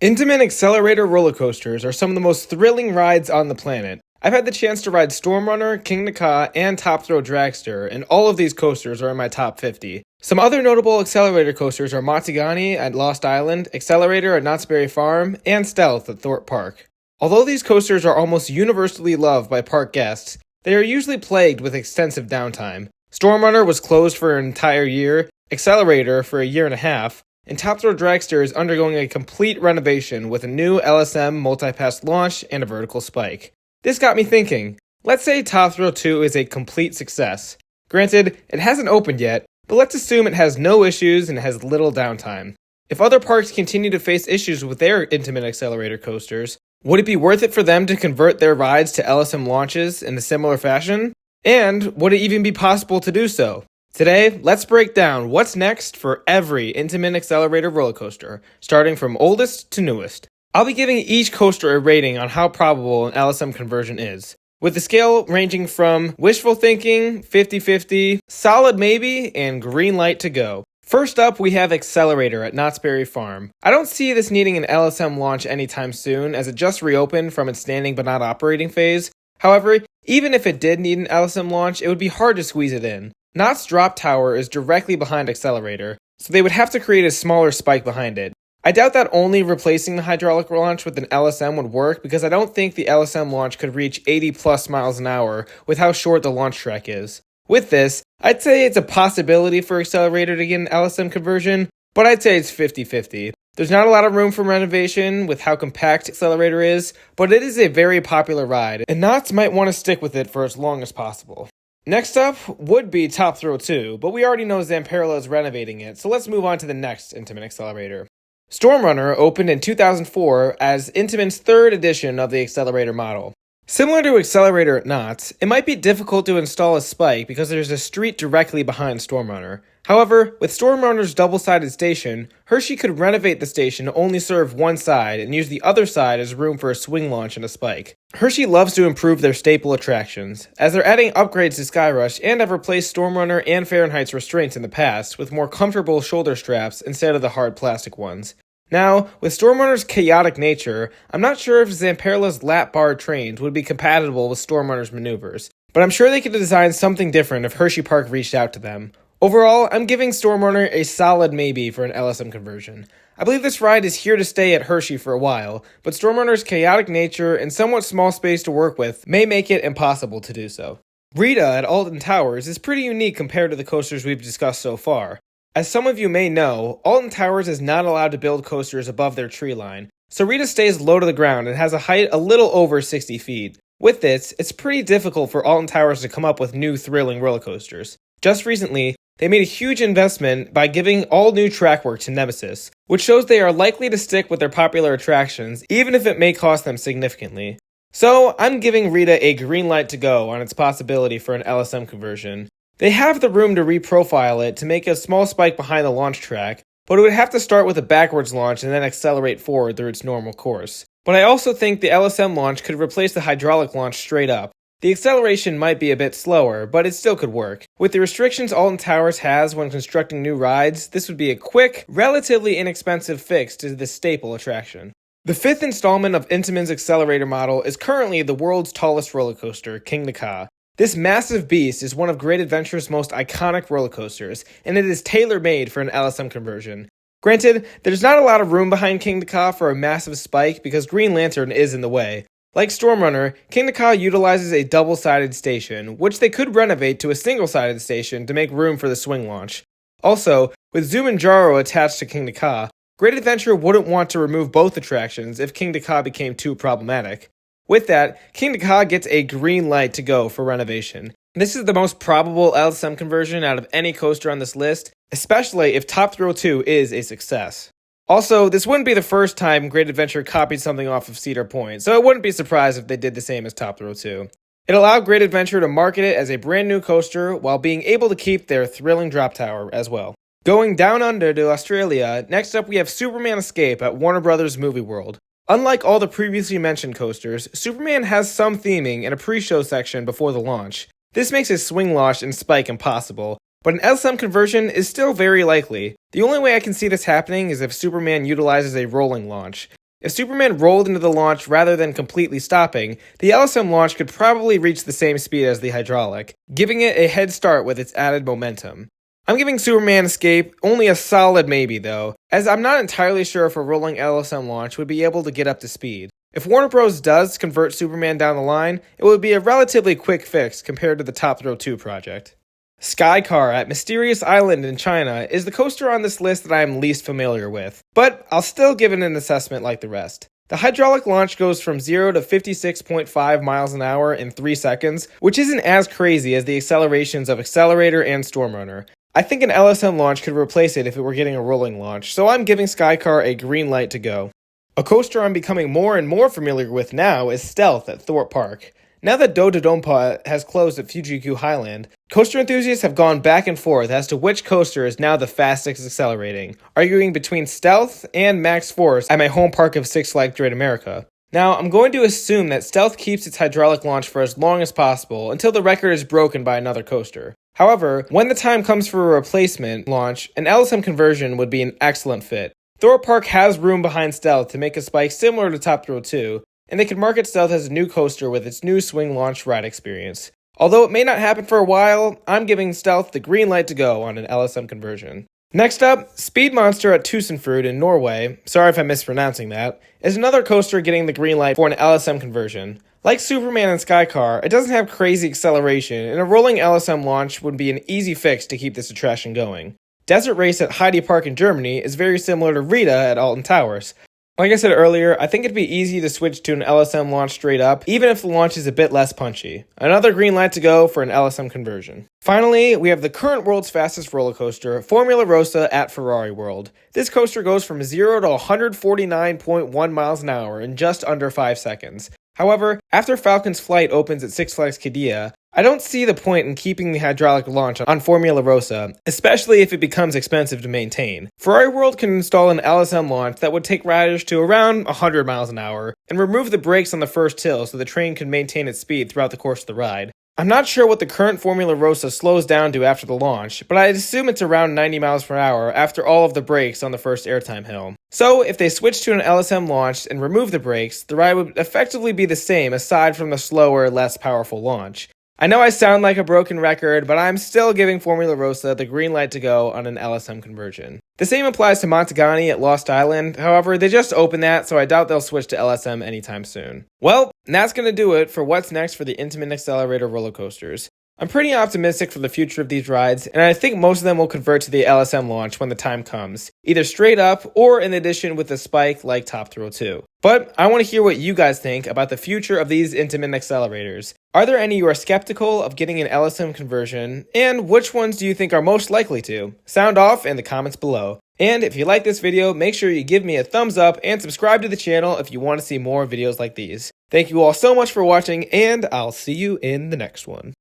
Intamin Accelerator roller coasters are some of the most thrilling rides on the planet. I've had the chance to ride Stormrunner, King Ka, and Top Thrill Dragster, and all of these coasters are in my top 50. Some other notable accelerator coasters are Matsugani at Lost Island, Accelerator at Knott's Berry Farm, and Stealth at Thorpe Park. Although these coasters are almost universally loved by park guests, they are usually plagued with extensive downtime. Stormrunner was closed for an entire year, Accelerator for a year and a half, and Top Thrill Dragster is undergoing a complete renovation with a new LSM multi-pass launch and a vertical spike. This got me thinking, let's say Top Thrill 2 is a complete success. Granted, it hasn't opened yet, but let's assume it has no issues and has little downtime. If other parks continue to face issues with their Intamin Accelerator coasters, would it be worth it for them to convert their rides to LSM launches in a similar fashion? And would it even be possible to do so? Today, let's break down what's next for every Intamin Accelerator roller coaster, starting from oldest to newest. I'll be giving each coaster a rating on how probable an LSM conversion is, with the scale ranging from wishful thinking, 50-50, solid maybe, and green light to go. First up, we have Accelerator at Knott's Berry Farm. I don't see this needing an LSM launch anytime soon, as it just reopened from its standing but not operating phase. However, even if it did need an LSM launch, it would be hard to squeeze it in. Knott's drop tower is directly behind Accelerator, so they would have to create a smaller spike behind it. I doubt that only replacing the hydraulic launch with an LSM would work, because I don't think the LSM launch could reach 80 plus miles an hour with how short the launch track is. With this, I'd say it's a possibility for Accelerator to get an LSM conversion, but I'd say it's 50-50. There's not a lot of room for renovation with how compact Accelerator is, but it is a very popular ride, and Knott's might want to stick with it for as long as possible. Next up would be Top Thrill 2, but we already know Zamperla is renovating it, so let's move on to the next Intamin Accelerator. Stormrunner opened in 2004 as Intamin's third edition of the Accelerator model. Similar to Accelerator at Knott's, it might be difficult to install a spike because there's a street directly behind Stormrunner. However, with Stormrunner's double-sided station, Hershey could renovate the station to only serve one side and use the other side as room for a swing launch and a spike. Hershey loves to improve their staple attractions, as they're adding upgrades to Skyrush and have replaced Stormrunner and Fahrenheit's restraints in the past with more comfortable shoulder straps instead of the hard plastic ones. Now, with Stormrunner's chaotic nature, I'm not sure if Zamperla's lap-bar trains would be compatible with Stormrunner's maneuvers, but I'm sure they could design something different if Hershey Park reached out to them. Overall, I'm giving Stormrunner a solid maybe for an LSM conversion. I believe this ride is here to stay at Hershey for a while, but Stormrunner's chaotic nature and somewhat small space to work with may make it impossible to do so. Rita at Alton Towers is pretty unique compared to the coasters we've discussed so far. As some of you may know, Alton Towers is not allowed to build coasters above their tree line, so Rita stays low to the ground and has a height a little over 60 feet. With this, it's pretty difficult for Alton Towers to come up with new thrilling roller coasters. Just recently, they made a huge investment by giving all new track work to Nemesis, which shows they are likely to stick with their popular attractions, even if it may cost them significantly. So, I'm giving Rita a green light to go on its possibility for an LSM conversion. They have the room to reprofile it to make a small spike behind the launch track, but it would have to start with a backwards launch and then accelerate forward through its normal course. But I also think the LSM launch could replace the hydraulic launch straight up. The acceleration might be a bit slower, but it still could work. With the restrictions Alton Towers has when constructing new rides, this would be a quick, relatively inexpensive fix to this staple attraction. The fifth installment of Intamin's Accelerator model is currently the world's tallest roller coaster, King Ka. This massive beast is one of Great Adventure's most iconic roller coasters, and it is tailor-made for an LSM conversion. Granted, there's not a lot of room behind King Ka for a massive spike because Green Lantern is in the way. Like Stormrunner, King Ka utilizes a double-sided station, which they could renovate to a single-sided station to make room for the swing launch. Also, with Zumanjaro attached to King Ka, Great Adventure wouldn't want to remove both attractions if King Ka became too problematic. With that, King Ka gets a green light to go for renovation. This is the most probable LSM conversion out of any coaster on this list, especially if Top Thrill 2 is a success. Also, this wouldn't be the first time Great Adventure copied something off of Cedar Point, so I wouldn't be surprised if they did the same as Top Thrill 2. It allowed Great Adventure to market it as a brand new coaster while being able to keep their thrilling drop tower as well. Going down under to Australia, next up we have Superman Escape at Warner Bros. Movie World. Unlike all the previously mentioned coasters, Superman has some theming and a pre-show section before the launch. This makes a swing launch and spike impossible, but an LSM conversion is still very likely. The only way I can see this happening is if Superman utilizes a rolling launch. If Superman rolled into the launch rather than completely stopping, the LSM launch could probably reach the same speed as the hydraulic, giving it a head start with its added momentum. I'm giving Superman Escape only a solid maybe though, as I'm not entirely sure if a rolling LSM launch would be able to get up to speed. If Warner Bros. Does convert Superman down the line, it would be a relatively quick fix compared to the Top Throw 2 project. Skycar at Mysterious Island in China is the coaster on this list that I am least familiar with, but I'll still give it an assessment like the rest. The hydraulic launch goes from 0 to 56.5 miles an hour in 3 seconds, which isn't as crazy as the accelerations of Accelerator and Stormrunner. I think an LSM launch could replace it if it were getting a rolling launch, so I'm giving Skycar a green light to go. A coaster I'm becoming more and more familiar with now is Stealth at Thorpe Park. Now that Dodonpa has closed at Fuji-Q Highland, coaster enthusiasts have gone back and forth as to which coaster is now the fastest accelerating, arguing between Stealth and Max Force at my home park of Six Flags Great America. Now, I'm going to assume that Stealth keeps its hydraulic launch for as long as possible until the record is broken by another coaster. However, when the time comes for a replacement launch, an LSM conversion would be an excellent fit. Thorpe Park has room behind Stealth to make a spike similar to Top Throw 2, and they could market Stealth as a new coaster with its new swing launch ride experience. Although it may not happen for a while, I'm giving Stealth the green light to go on an LSM conversion. Next up, Speed Monster at Tusenfryd in Norway, sorry if I'm mispronouncing that, is another coaster getting the green light for an LSM conversion. Like Superman and Skycar, it doesn't have crazy acceleration, and a rolling LSM launch would be an easy fix to keep this attraction going. Desert Race at Heidi Park in Germany is very similar to Rita at Alton Towers. Like I said earlier, I think it'd be easy to switch to an LSM launch straight up, even if the launch is a bit less punchy. Another green light to go for an LSM conversion. Finally, we have the current world's fastest roller coaster, Formula Rossa at Ferrari World. This coaster goes from 0 to 149.1 miles an hour in just under 5 seconds. However, after Falcon's Flight opens at Six Flags Qiddiya, I don't see the point in keeping the hydraulic launch on Formula Rossa, especially if it becomes expensive to maintain. Ferrari World can install an LSM launch that would take riders to around 100 miles an hour, and remove the brakes on the first hill so the train can maintain its speed throughout the course of the ride. I'm not sure what the current Formula Rossa slows down to after the launch, but I'd assume it's around 90 miles per hour after all of the brakes on the first airtime hill. So, if they switch to an LSM launch and remove the brakes, the ride would effectively be the same aside from the slower, less powerful launch. I know I sound like a broken record, but I'm still giving Formula Rossa the green light to go on an LSM conversion. The same applies to Montagani at Lost Island, however, they just opened that, so I doubt they'll switch to LSM anytime soon. Well, that's going to do it for what's next for the Intamin Accelerator roller coasters. I'm pretty optimistic for the future of these rides, and I think most of them will convert to the LSM launch when the time comes, either straight up or in addition with a spike like Top Thrill 2. But I want to hear what you guys think about the future of these Intamin accelerators. Are there any you are skeptical of getting an LSM conversion, and which ones do you think are most likely to? Sound off in the comments below. And if you like this video, make sure you give me a thumbs up and subscribe to the channel if you want to see more videos like these. Thank you all so much for watching, and I'll see you in the next one.